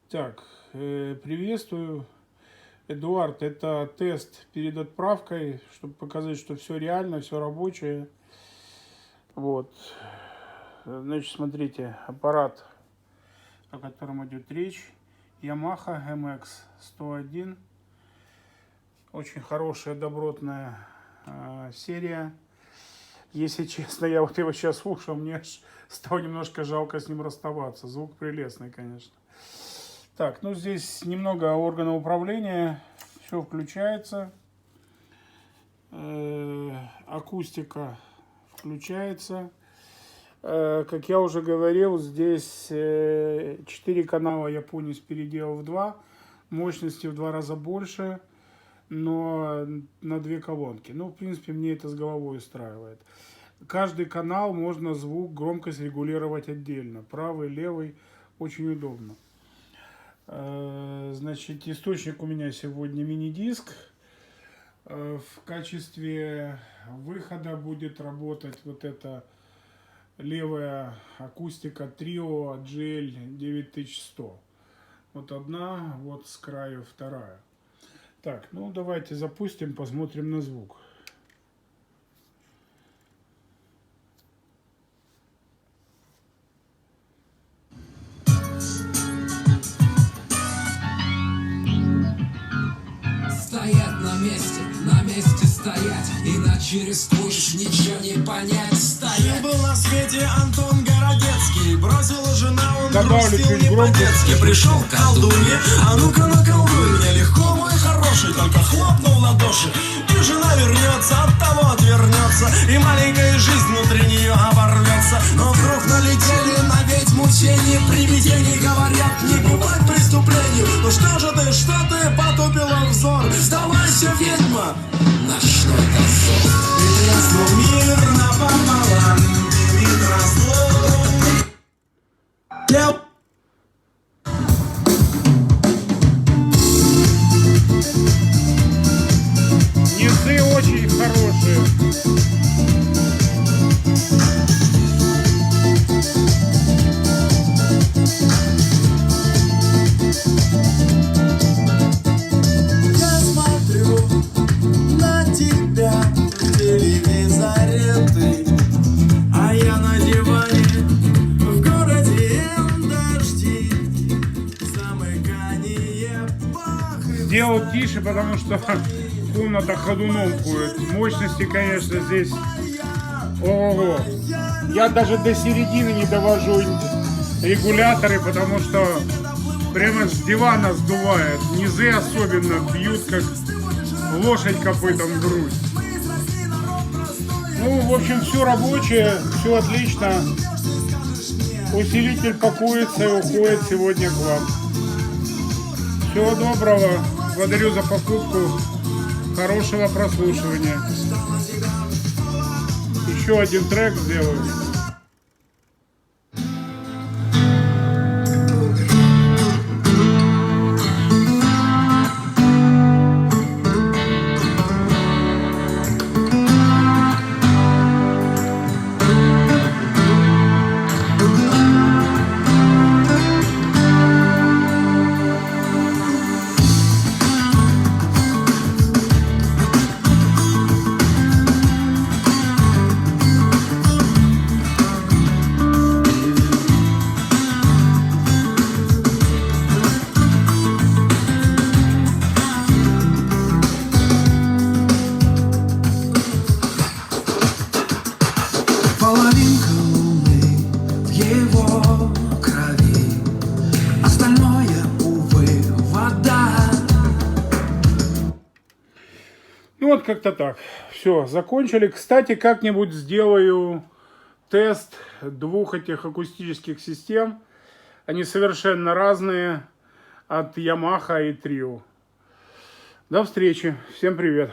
Так, приветствую, Эдуард. Это тест перед отправкой, чтобы показать, что все реально, все рабочее. Вот. Значит, смотрите, аппарат, о котором идет речь. Yamaha MX-101. Очень хорошая, добротная серия. Если честно, я вот его сейчас слушал, мне аж стало немножко жалко с ним расставаться. Звук прелестный, конечно. Так, ну здесь немного органа управления. Все включается. Акустика включается. Как я уже говорил, здесь 4 канала я полностью переделал в 2. Мощности в 2 раза больше, но на 2 колонки. Ну, в принципе, мне это с головой устраивает. Каждый канал можно звук, громкость регулировать отдельно. Правый, левый. Очень удобно. Значит, источник у меня сегодня мини-диск. В качестве выхода будет работать вот эта левая акустика Trio GL 9100. Вот одна, вот с краю вторая. Так, ну давайте запустим, посмотрим на звук. Стоять на месте стоять, иначе рискуешь ничего не понять. Стоять. Жил был на свете Антон Городецкий, бросил жена, он Добавлю грустил чуть не громко. по-детски. Пришел к колдунье, а ну-ка наколдуй мне легко, мой хороший, только хлопнул в ладоши. И жена вернется, от того отвернется, и маленькая жизнь внутри нее оборвется. Но вдруг налетели на ведьму тени, привидений говорят, не бывает преступлению. Ну что ты потупила взор? Сдавайся, ведьма! Ночной дозор. И треснул мир напополам, дымит разлом. Низы очень хорошие. Я смотрю на тебя в телевизоре ты, а я на диване в городе дожди, замыкание пах и Сделал тише, потому что комната ходуном ходит. Мощности, конечно, здесь ого-го. Я даже до середины не довожу регуляторы, потому что прямо с дивана сдувает. Низы особенно бьют, как лошадь копытом в грудь. Ну, в общем, все рабочее, все отлично. Усилитель пакуется и уходит сегодня к вам. Всего доброго. Благодарю за покупку. Хорошего прослушивания. Еще один трек сделаю. половинка луны в его крови, остальное, увы, вода. Ну вот как-то так. Все, закончили. Кстати, как-нибудь сделаю тест двух этих акустических систем. Они совершенно разные от Yamaha и Trio. До встречи. Всем привет.